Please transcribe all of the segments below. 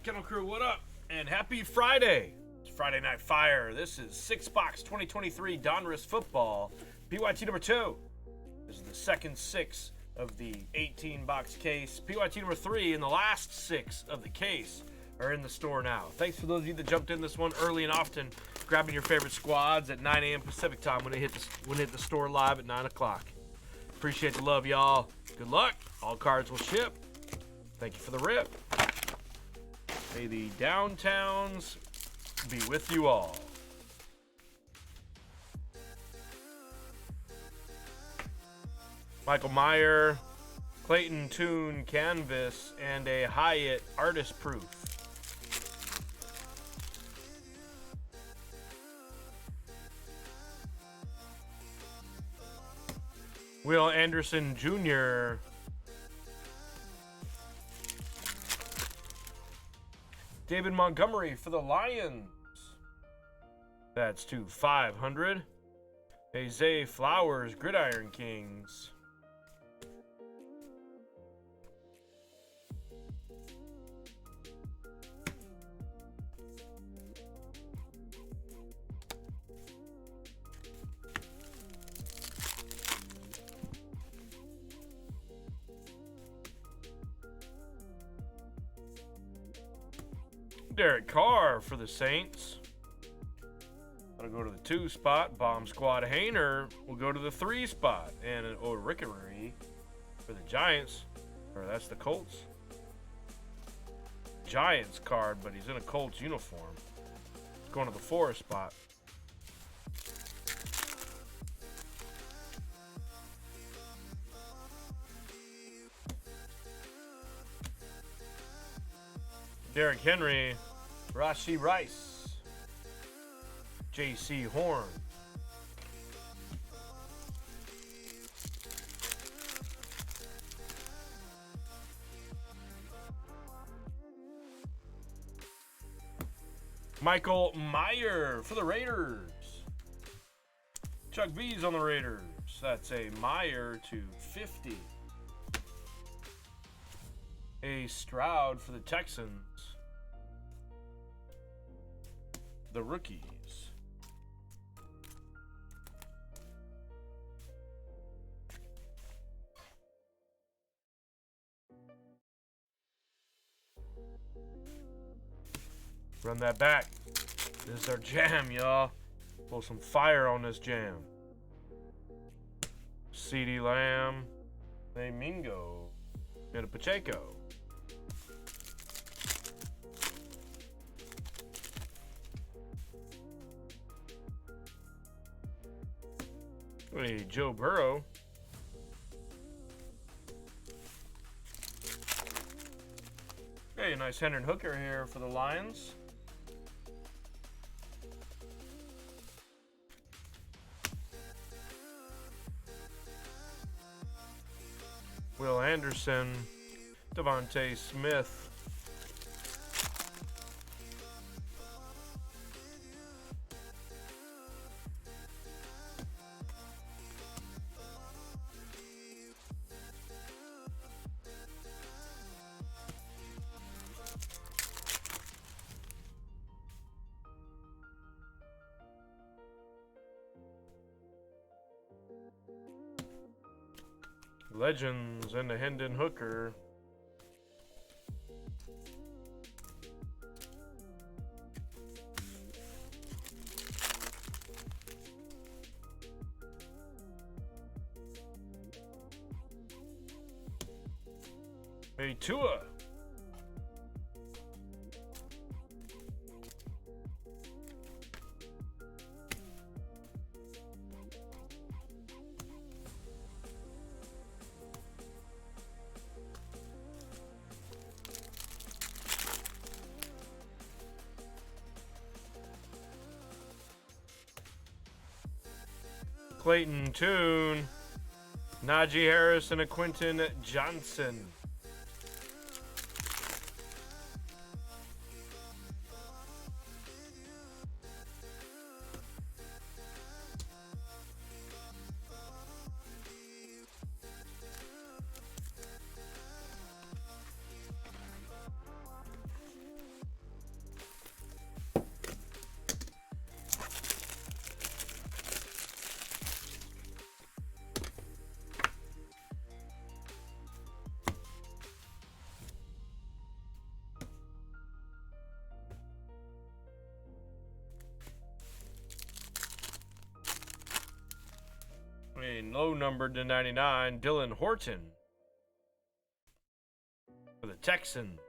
Kennel Crew, what up? And happy Friday. It's Friday Night Fire. This is 6-box 2023 Donruss Football PYT number 2. This is the second 6 of the 18-box case. PYT number 3 and the last 6 of the case are in the store now. Thanks for those of you that jumped in this one early and often, grabbing your favorite squads at 9 a.m. Pacific time when it hit the store live at 9 o'clock. Appreciate the love, y'all. Good luck. All cards will ship. Thank you for the rip. May the downtowns be with you all. Michael Meyer, Clayton Toon Canvas, and a Hyatt Artist Proof. Will Anderson Jr. David Montgomery for the Lions. That's to 500. Zay Flowers, Gridiron Kings. Derek Carr for the Saints. That'll go to the 2 spot. Bomb Squad Hayner will go to the 3 spot. And an O'Rickery for the Giants. Or that's the Colts. Giants card, but he's in a Colts uniform. It's going to the 4 spot. Derrick Henry, Rashee Rice, J.C. Horn. Michael Meyer for the Raiders. Chuck B's on the Raiders. That's a Meyer to 50. A Stroud for the Texans. The rookies. Run that back. This is our jam, y'all. Pull some fire on this jam. CeeDee Lamb. A Mingo. And a Pacheco. Hey, Joe Burrow. Hey, nice Hendon Hooker here for the Lions. Will Anderson, Devontae Smith. Legends and the Hendon Hooker. A Tua. Clayton Toon, Najee Harris, and a Quentin Johnson. low number to 99, Dylan Horton for the Texans.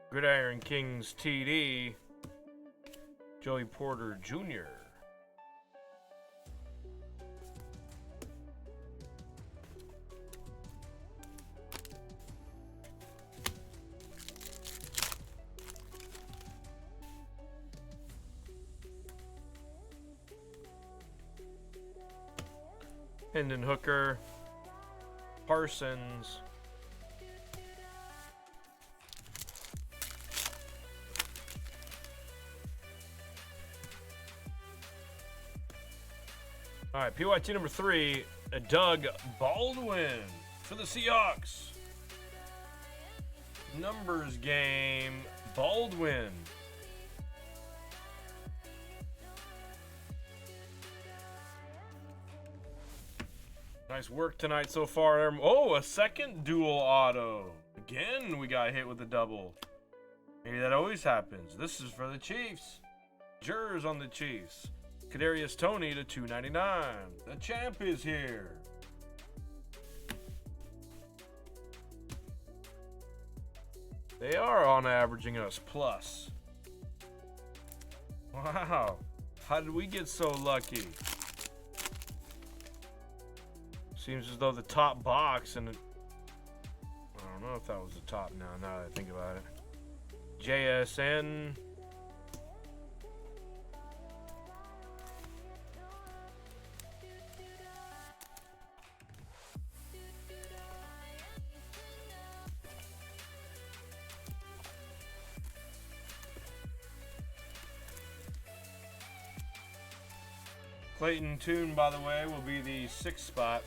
Gridiron Kings TD, Joey Porter Jr. Hendon Hooker, Parsons, all right, PYT number 3, Doug Baldwin for the Seahawks. Numbers game, Baldwin. Nice work tonight so far. Oh, a second dual auto. Again, we got hit with a double. Maybe that always happens. This is for the Chiefs. Jurors on the Chiefs. Kadarius Toney to 299. The champ is here. They are on averaging us plus. Wow. How did we get so lucky? Seems as though the top box, and I don't know if that was the top now that I think about it. JSN. Clayton Tune, by the way, will be the 6th spot.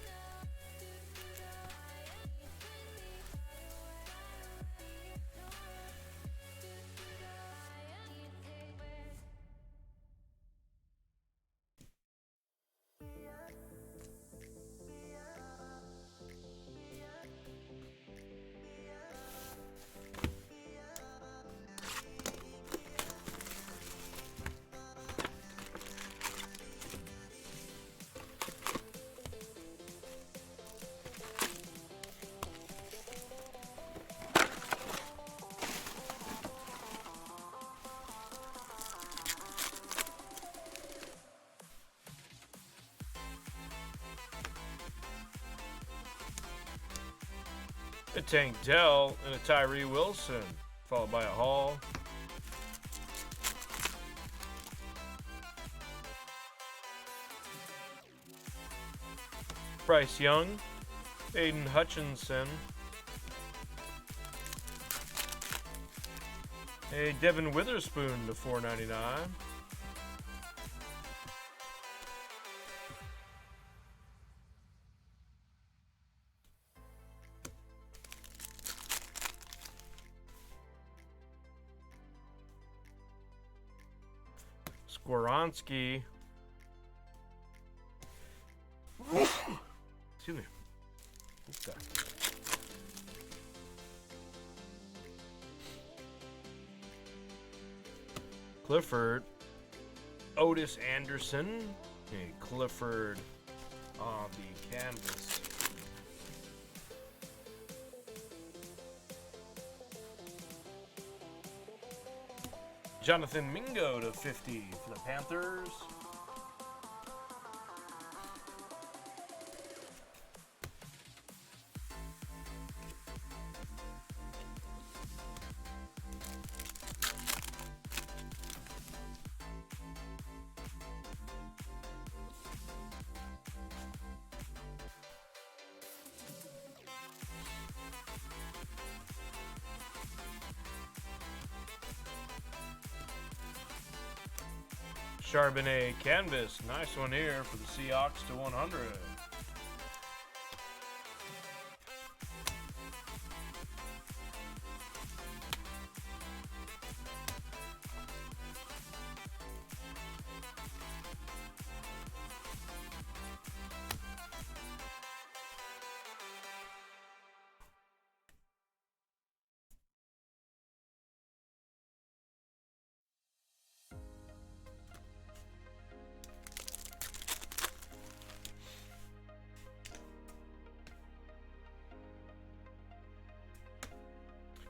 A Tank Dell and a Tyree Wilson, followed by a Hall. Bryce Young, Aiden Hutchinson, a Devin Witherspoon to 499. Skoronski. Excuse me. Okay. Clifford. Otis Anderson. Okay, Clifford on the canvas. Jonathan Mingo to 50 for the Panthers. Charbonnet canvas. Nice one here for the Seahawks to 100.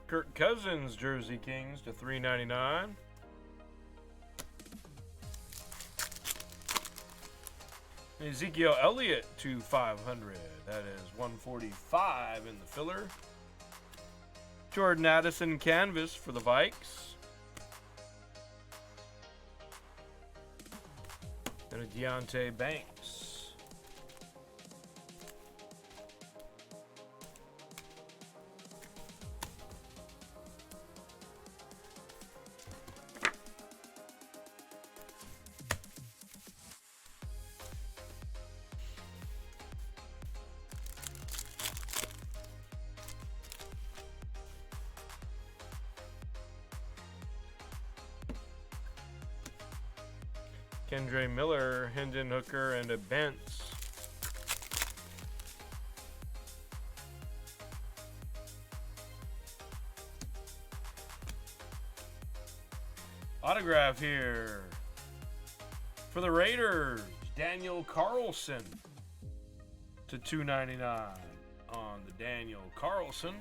Kirk Cousins jersey Kings to $3.99. Ezekiel Elliott to 500. That is 145 in the filler. Jordan Addison canvas for the Vikes. And a Deontay Banks. Kendre Miller, Hendon Hooker, and a Bentz. Autograph here for the Raiders, Daniel Carlson to $2.99 on the Daniel Carlson.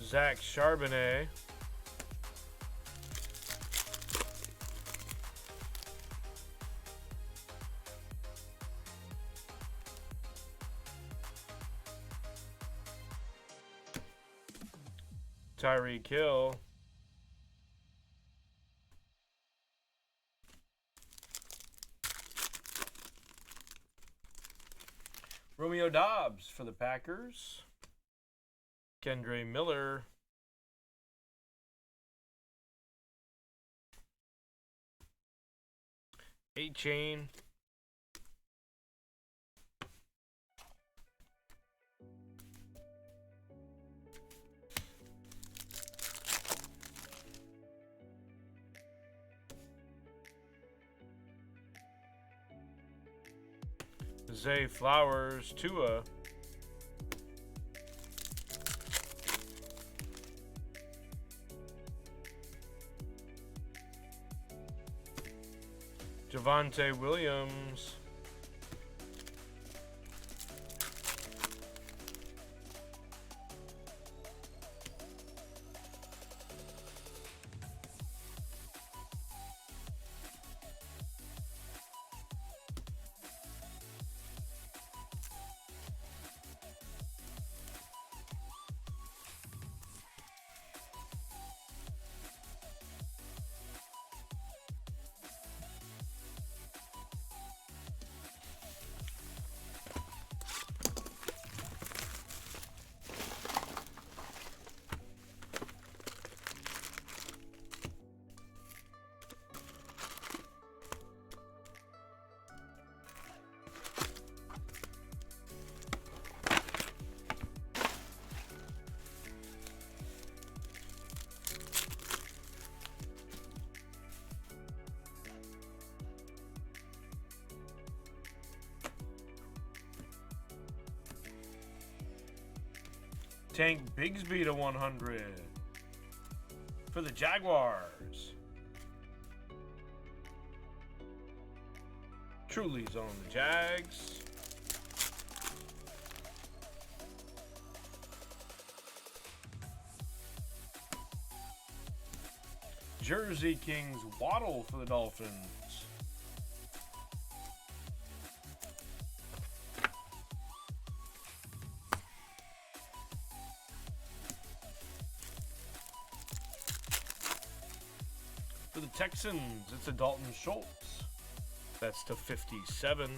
Zach Charbonnet. Tyreek Hill. Romeo Doubs for the Packers. Kendre Miller. A-Chain. Zay Flowers, Tua. Javonte Williams. Tank Bigsby to 100 for the Jaguars. Truly's on the Jags. Jersey Kings Waddle for the Dolphins. For the Texans, it's a Dalton Schultz. That's to 57.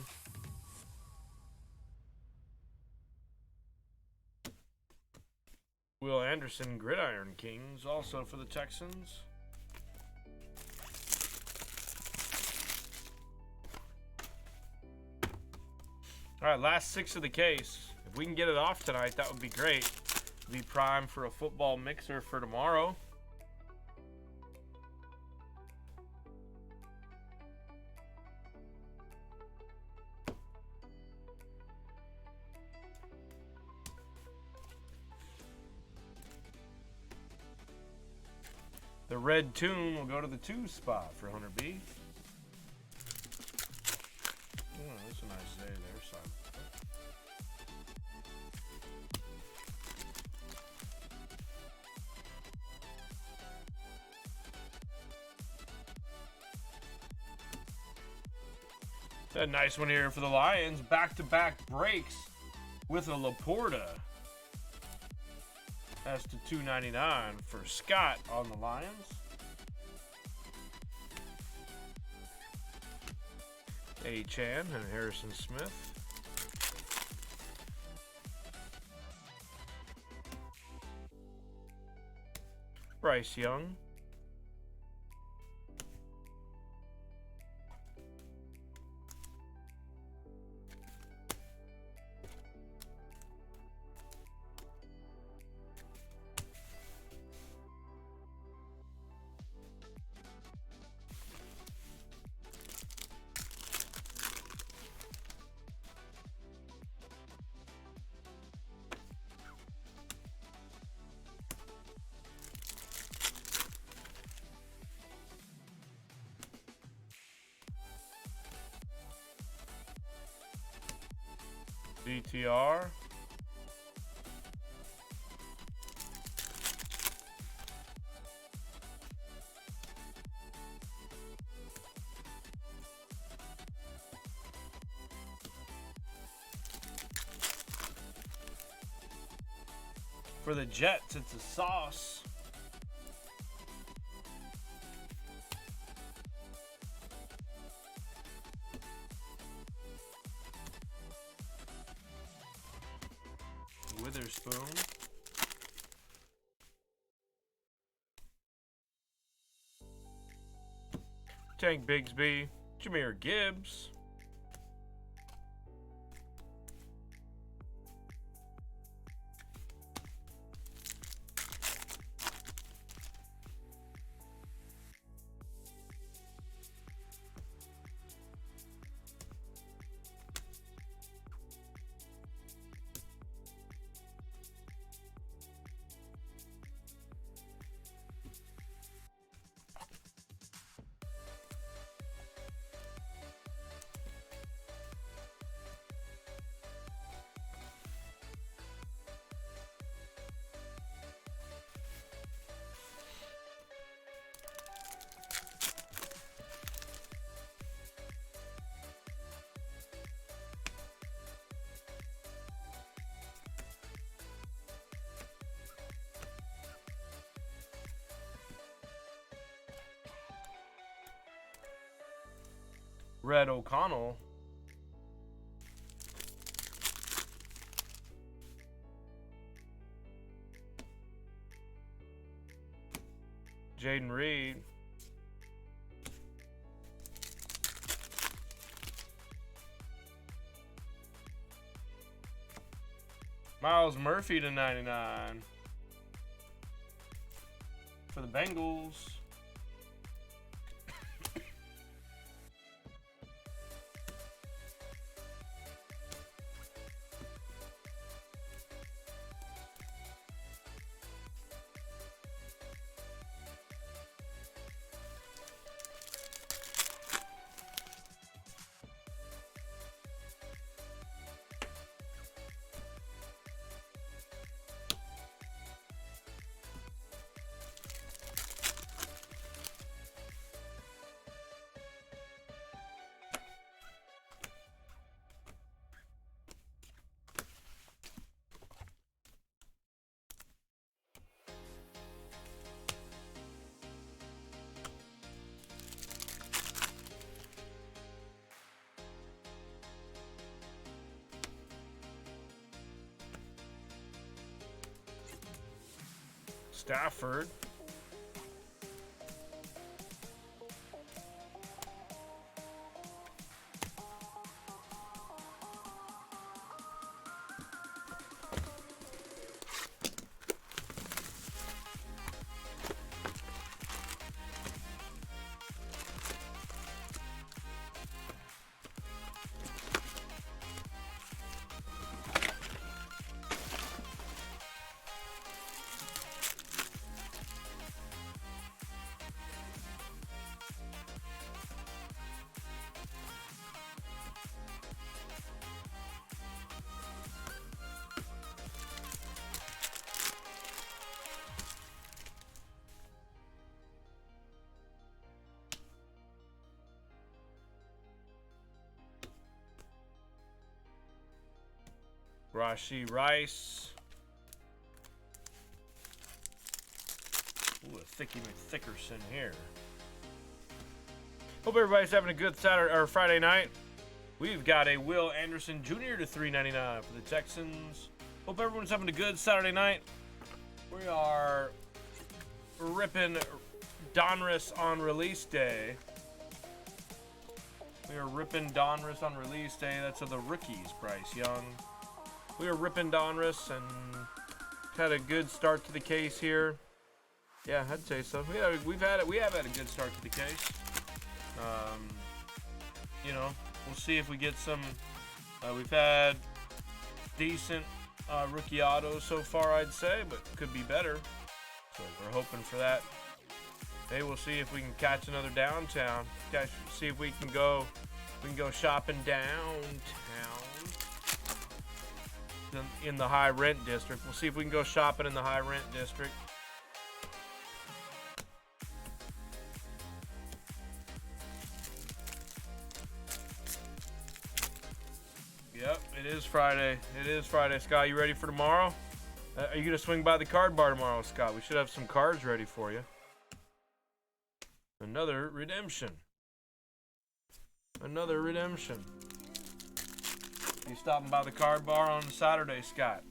Will Anderson, Gridiron Kings, also for the Texans. All right, last 6 of the case. If we can get it off tonight, that would be great. Be prime for a football mixer for tomorrow. The red tune will go to the 2 spot for Hunter B. Oh, that's a nice day there, son. A nice one here for the Lions. Back-to-back breaks with a Laporta. That's to $2.99 for Scott on the Lions. A. Chan and Harrison Smith. Bryce Young. DTR. For the Jets, it's a Sauce. Witherspoon. Tank Bigsby. Jahmyr Gibbs. Red O'Connell. Jaden Reed. Miles Murphy to 99 for the Bengals. Stafford. Rashi Rice. Ooh, a Thicky McThickerson here. Hope everybody's having a good Saturday or Friday night. We've got a Will Anderson Jr. to $3.99 for the Texans. Hope everyone's having a good Saturday night. We are ripping Donruss on release day. We are ripping Donruss on release day. That's of the rookies, Bryce Young. We are ripping Donruss and had a good start to the case here. Yeah, I'd say so. We have had a good start to the case. You know, we'll see if we get some. We've had decent rookie autos so far, I'd say, but could be better. So we're hoping for that. Hey, we'll see if we can catch another downtown. See if we can go shopping downtown. In the high rent district. We'll see if we can go shopping in the high rent district. Yep, it is Friday. It is Friday. Scott, you ready for tomorrow? Are you going to swing by the card bar tomorrow, Scott? We should have some cards ready for you. Another redemption. Another redemption. You stopping by the card bar on Saturday, Scott?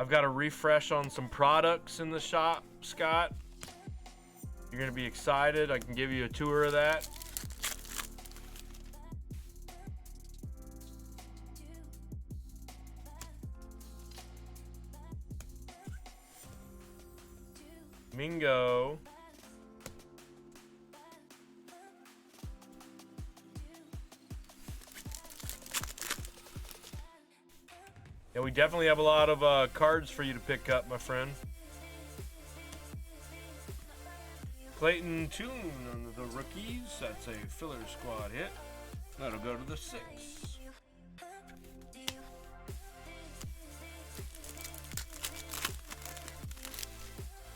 I've got a refresh on some products in the shop, Scott. You're going to be excited. I can give you a tour of that. Mingo. Yeah, we definitely have a lot of cards for you to pick up, my friend. Clayton Tune on the rookies. That's a filler squad hit. That'll go to the 6.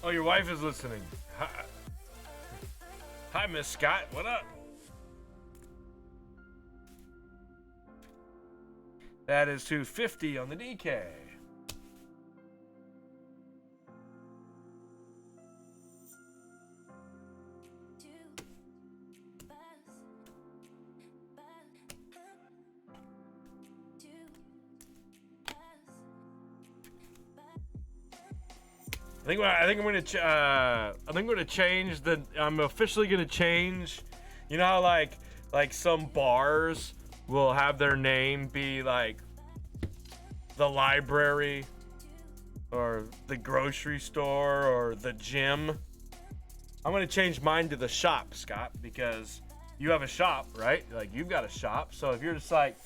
Oh, your wife is listening. Hi, Miss Scott. What up? That is 250 on the DK. I think I'm gonna change the. I'm officially gonna change. You know how like some bars will have their name be like the library or the grocery store or the gym. I'm gonna change mine to the shop, Scott, because you have a shop, right? Like you've got a shop. So if you're just like,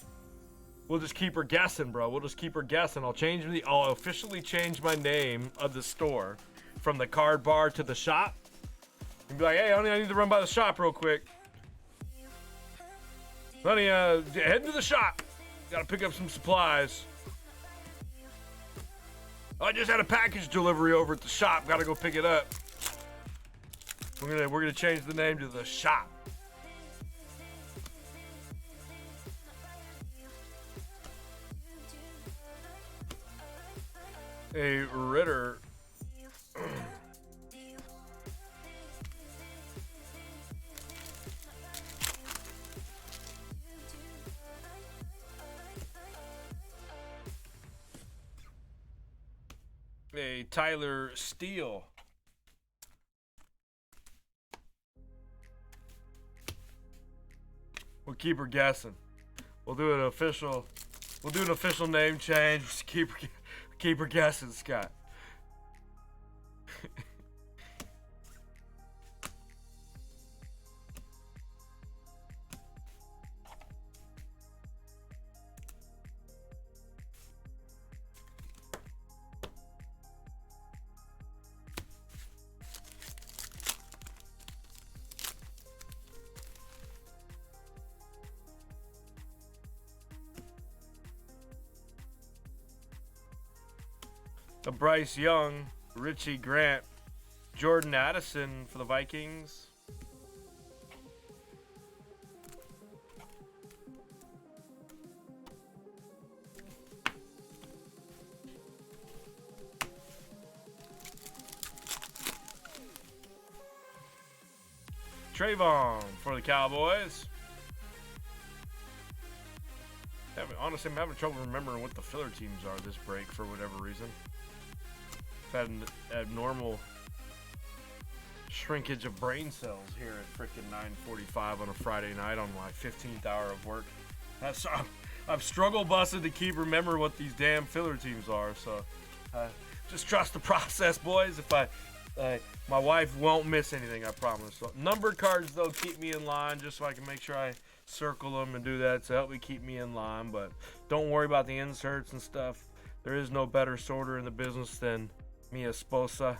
we'll just keep her guessing, bro. We'll just keep her guessing. I'll officially change my name of the store from the card bar to the shop. And be like, hey, honey, I need to run by the shop real quick. Honey, head to the shop. Gotta pick up some supplies. I just had a package delivery over at the shop. Gotta go pick it up. We're gonna change the name to the shop. A Ritter. A Tyler Steele. We'll keep her guessing. We'll do an official name change. Just keep her guessing, Scott. Bryce Young, Richie Grant, Jordan Addison for the Vikings. Trayvon for the Cowboys. Honestly, I'm having trouble remembering what the filler teams are this break for whatever reason. Had an abnormal shrinkage of brain cells here at frickin' 9:45 on a Friday night on my 15th hour of work. I've struggle busted to keep remembering what these damn filler teams are. So just trust the process, boys. If my wife won't miss anything, I promise. So, numbered cards though keep me in line, just so I can make sure I circle them and do that to help me keep me in line. But don't worry about the inserts and stuff. There is no better sorter in the business than mi esposa.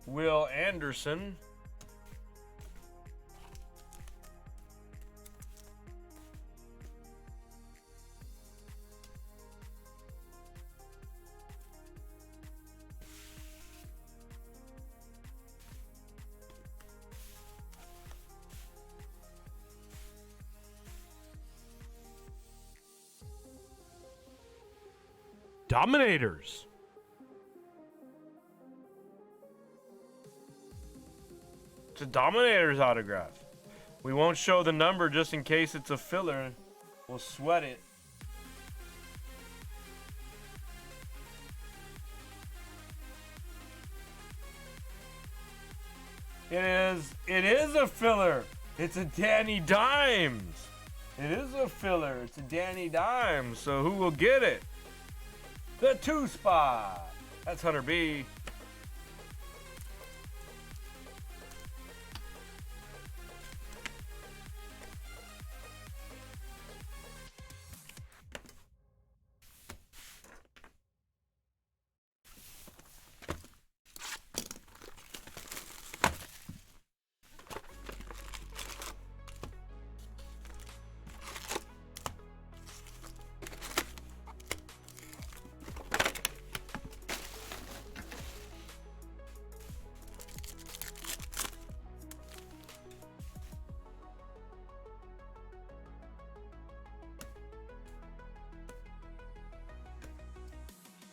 Will Anderson. Dominators. It's a Dominators autograph. We won't show the number just in case it's a filler. We'll sweat it. It is a filler. It's a Danny Dimes. It is a filler. It's a Danny Dimes. So who will get it? The 2 spot. That's Hunter B.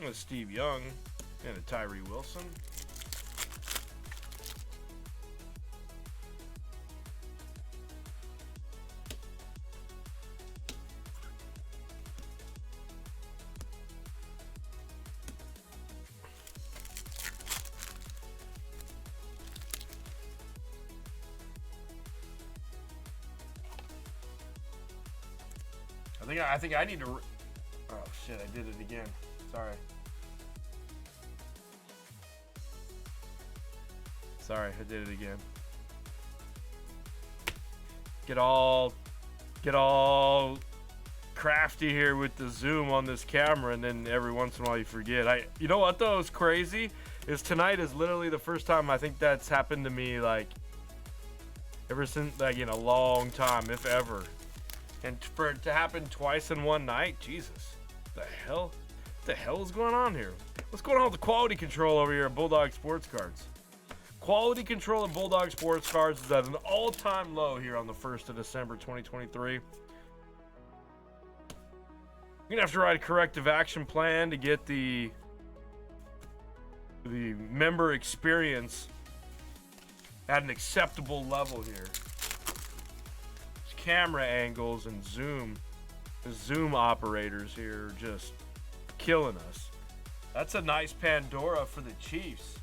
A Steve Young and a Tyree Wilson. I think I need to. Oh shit! I did it again. Sorry. Sorry, I did it again. Get all crafty here with the zoom on this camera, and then every once in a while you forget. You know what though is crazy? Is tonight is literally the first time I think that's happened to me like ever since, like, in a long time, if ever. And for it to happen twice in one night, Jesus, the hell? What the hell is going on here? What's going on with the quality control over here at Bulldog Sports Cards? Quality control at Bulldog Sports Cards is at an all-time low here on the 1st of December, 2023. You're gonna have to write a corrective action plan to get the the member experience at an acceptable level here. Camera angles and the zoom operators here are just killing us. That's a nice Pandora for the Chiefs.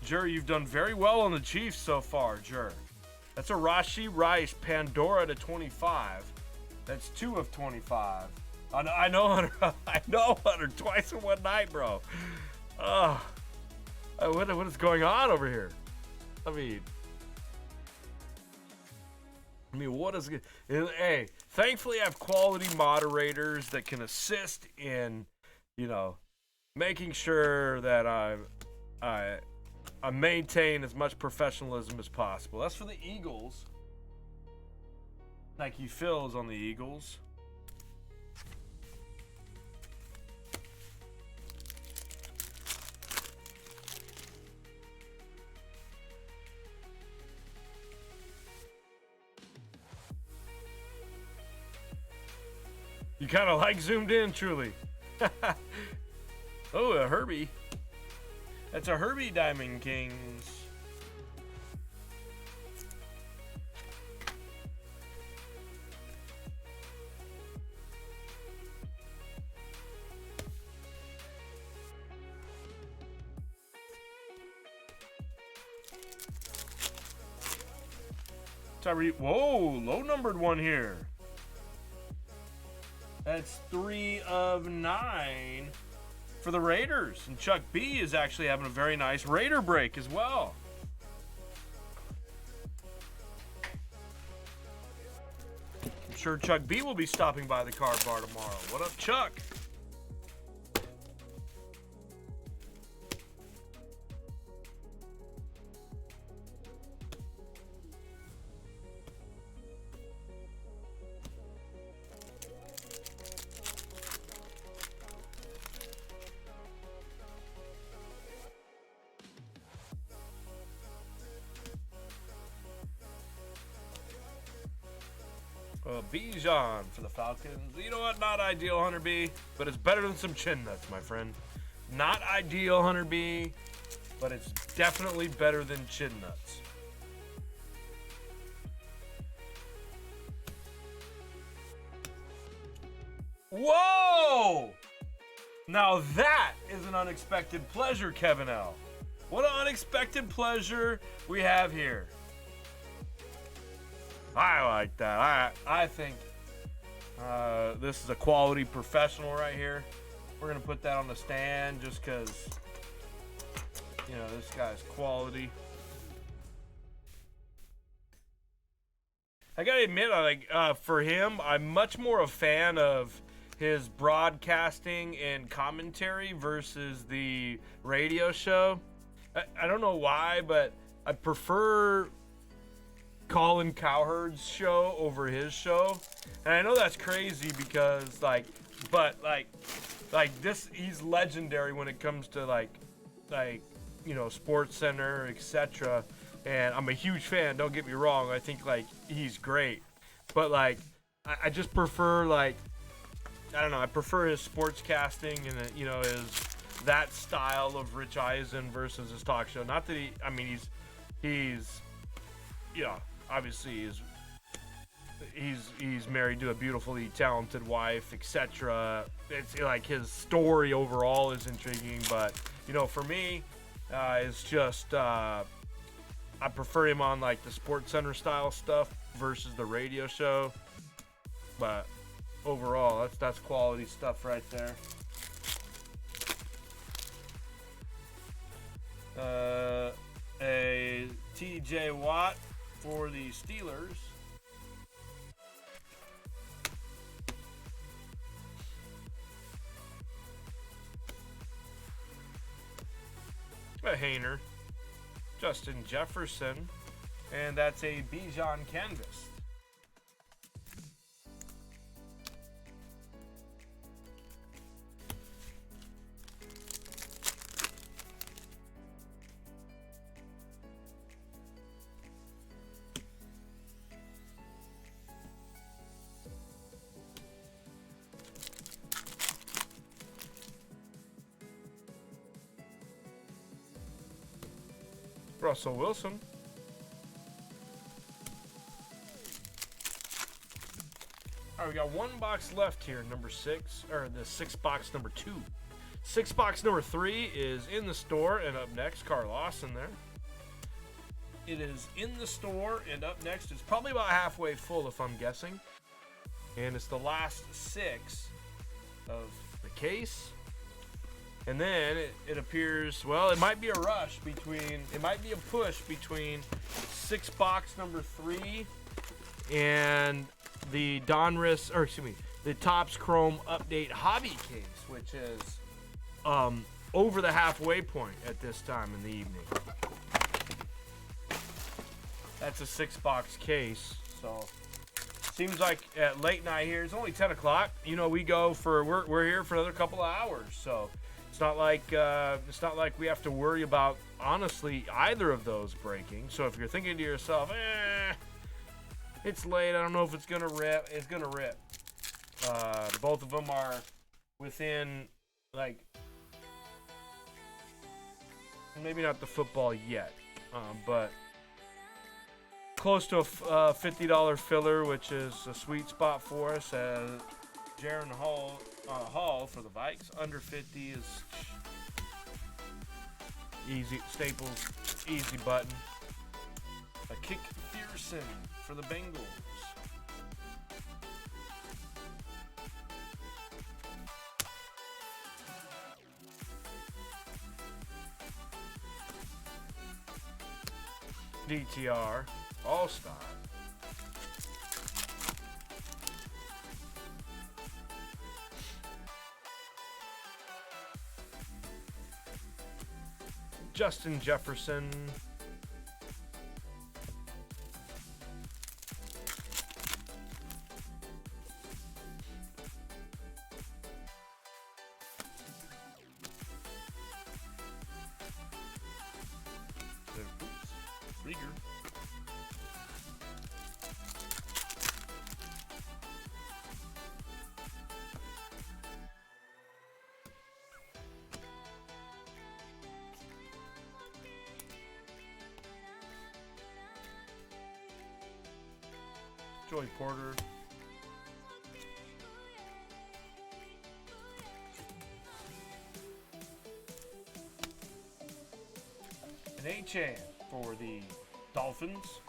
Jur, you've done very well on the Chiefs so far, Jur. That's a Rashee Rice Pandora to 25. That's 2 of 25. I know, Hunter. I know, Hunter. Twice in one night, bro. What is going on over here? I mean, what is it? Hey, thankfully I have quality moderators that can assist in, making sure that I maintain as much professionalism as possible. That's for the Eagles. Nike Phil's on the Eagles. You kind of like zoomed in, truly. Oh, a Herbie. That's a Herbie Diamond Kings. Tyree, whoa, low numbered one here. That's 3 of 9 for the Raiders. And Chuck B is actually having a very nice Raider break as well. I'm sure Chuck B will be stopping by the card bar tomorrow. What up, Chuck? Bijan for the Falcons. You know what? Not ideal, Hunter B, but it's better than some chin nuts, my friend. Not ideal, Hunter B, but it's definitely better than chin nuts. Whoa! Now that is an unexpected pleasure, Kevin L. What an unexpected pleasure we have here. I like that. I think this is a quality professional right here. We're going to put that on the stand just because, this guy's quality. I got to admit, for him, I'm much more a fan of his broadcasting and commentary versus the radio show. I don't know why, but I prefer Colin Cowherd's show over his show. And I know that's crazy because this, he's legendary when it comes to Sports Center, etc. And I'm a huge fan, don't get me wrong. I think he's great. But I just prefer I prefer his sports casting and his that style of Rich Eisen versus his talk show. Not that he's obviously he's married to a beautifully talented wife, etc. It's his story overall is intriguing, but for me, it's just I prefer him on the Sports Center style stuff versus the radio show. But overall, that's quality stuff right there. A TJ Watt for the Steelers. A Hayner. Justin Jefferson. And that's a Bijan canvas. Russell Wilson. All right, we got one box left here, number 6, or the 6 box number 2. 6 box number 3 is in the store, and up next, Carl Lawson there. It is in the store, and up next, it's probably about halfway full, if I'm guessing. And it's the last 6 of the case. And then it appears, well, it might be a rush between, it might be a push between 6 box number 3 and the Donruss, or excuse me, the Topps Chrome Update Hobby Case, which is over the halfway point at this time in the evening. That's a 6 box case, so seems like at late night here, it's only 10 o'clock. You know, we go for, we're here for another couple of hours, so it's not like we have to worry about, honestly, either of those breaking. So if you're thinking to yourself, it's late, I don't know if it's gonna rip, it's gonna rip. Both of them are within, like, maybe not the football yet, but close to a $50 filler, which is a sweet spot for us. Jaron Hall for the Vikes, under 50 is easy. Staples, easy button. A Kick Fearson for the Bengals. DTR All-Star. Justin Jefferson. Rieger. Joey Porter. An H-Chan for the Dolphins.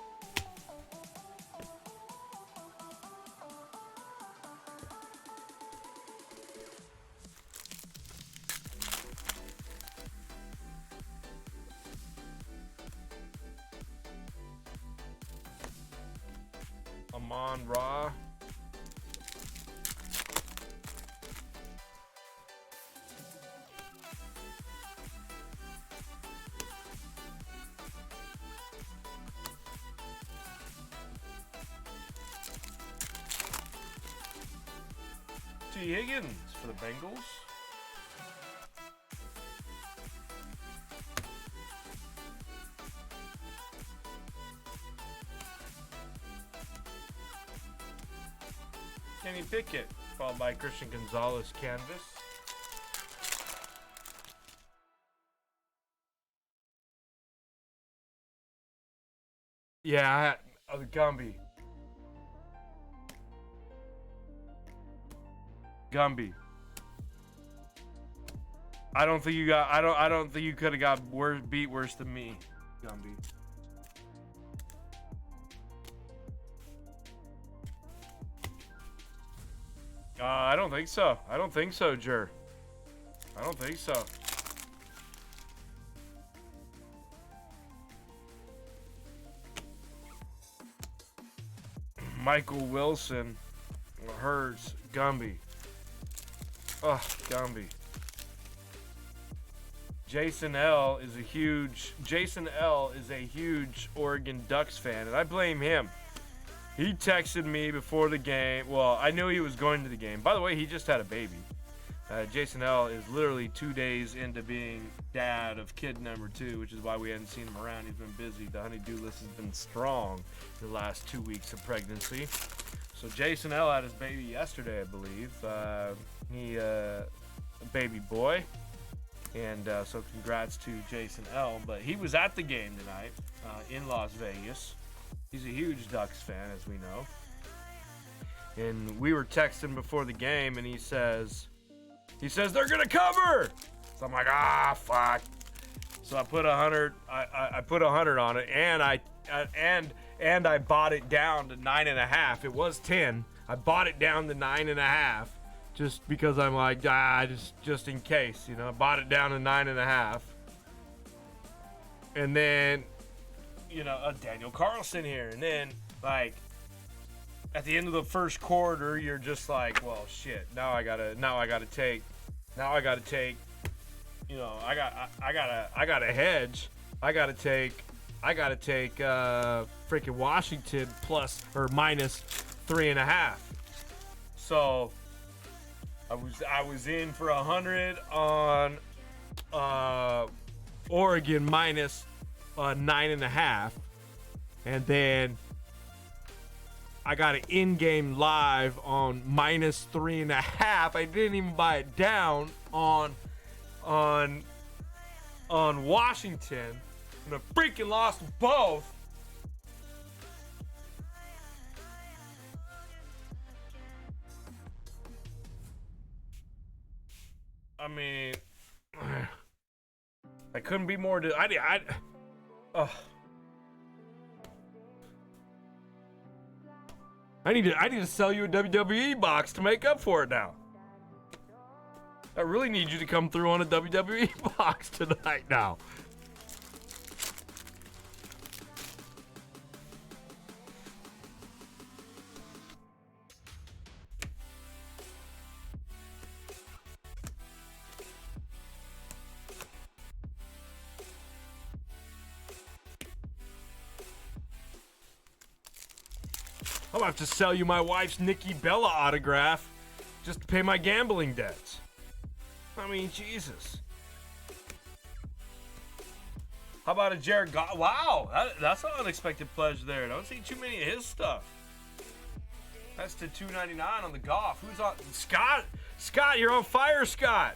Amon-Ra. T. Higgins for the Bengals. Kenny Pickett, followed by Christian Gonzalez canvas. Yeah, the Gumby. Gumby. I don't think you got. I don't think you could have got beat worse than me, Gumby. I don't think so. I don't think so, Jer. I don't think so. Michael Wilson, Hurts, Gumby. Oh, Gumby. Jason L is a huge Oregon Ducks fan, and I blame him. He texted me before the game. Well, I knew he was going to the game. By the way, he just had a baby. Jason L is literally 2 days into being dad of kid number 2, which is why we hadn't seen him around. He's been busy. The honey-do list has been strong the last 2 weeks of pregnancy. So Jason L had his baby yesterday, I believe. A baby boy. And so congrats to Jason L. But he was at the game tonight in Las Vegas. He's a huge Ducks fan, as we know. And we were texting before the game, and he says they're gonna cover. So I'm like, fuck. So I put 100. I put 100 on it, and I bought it down to 9.5. It was 10. I bought it down to 9.5, just because I'm like, just in case, you know. I bought it down to 9.5, and then, you know, Daniel Carlson here, and then like at the end of the first quarter, you're just like, well, shit. Now I gotta take. You know, I gotta hedge. I gotta take freaking Washington plus or minus 3.5. So I was in for 100 on Oregon minus 9.5, and then I got an in-game live on minus 3.5. I didn't even buy it down on Washington, and I freaking lost both. I mean, I couldn't be more. I need to sell you a WWE box to make up for it now. I really need you to come through on a WWE box tonight now. I'm gonna have to sell you my wife's Nikki Bella autograph just to pay my gambling debts. I mean, Jesus. How about a Jared Goff? Wow, that's an unexpected pledge there. Don't see too many of his stuff. That's to $2.99 on the Goff. Who's on? Scott? Scott, you're on fire, Scott.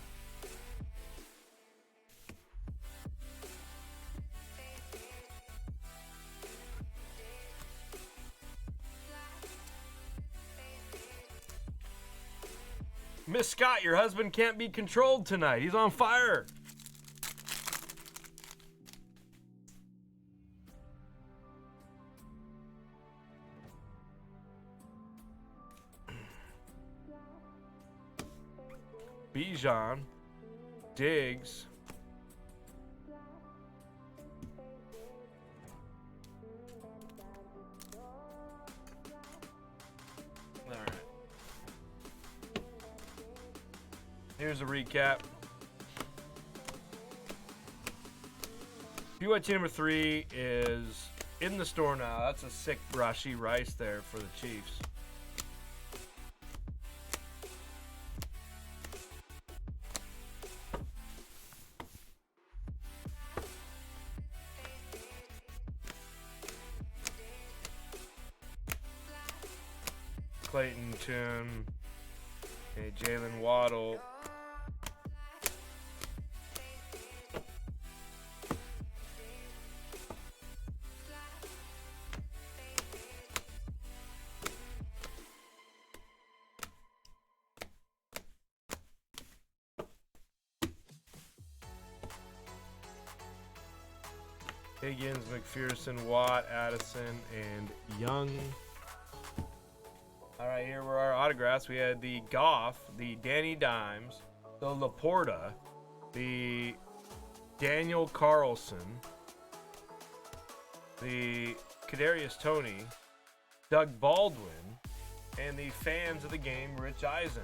Miss Scott, your husband can't be controlled tonight. He's on fire. Bijan, Diggs. All right. Here's a recap. PYT number 3 is in the store now. That's a sick brushy rice there for the Chiefs. Clayton Tune, okay, Jalen Waddle. Higgins, McPherson, Watt, Addison, and Young. All right, here were our autographs. We had the Goff, the Danny Dimes, the Laporta, the Daniel Carlson, the Kadarius Toney, Doug Baldwin, and the fans of the game, Rich Eisen.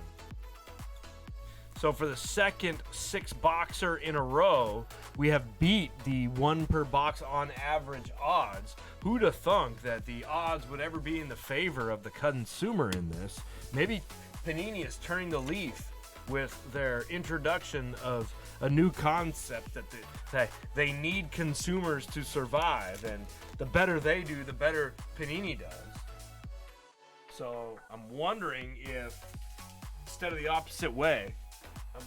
So for the second six boxer in a row, we have beat the 1 per box on average odds. Who'd have thunk that the odds would ever be in the favor of the consumer in this? Maybe Panini is turning the leaf with their introduction of a new concept that they need consumers to survive, and the better they do, the better Panini does. So I'm wondering if, instead of the opposite way,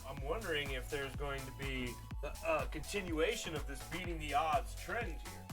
I'm wondering if there's going to be a continuation of this beating the odds trend here.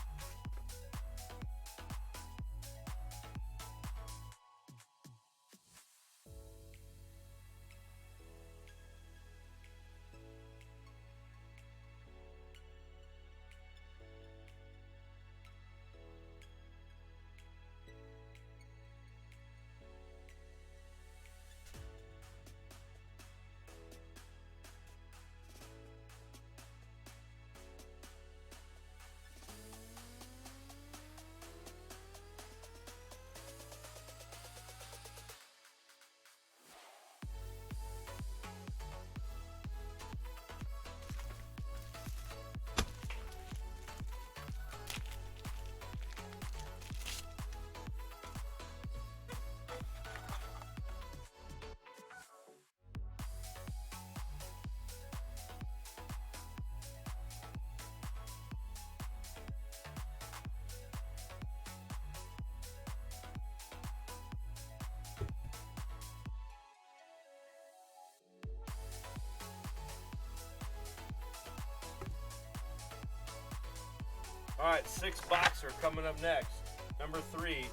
All right, 6 boxer coming up next. Number 3,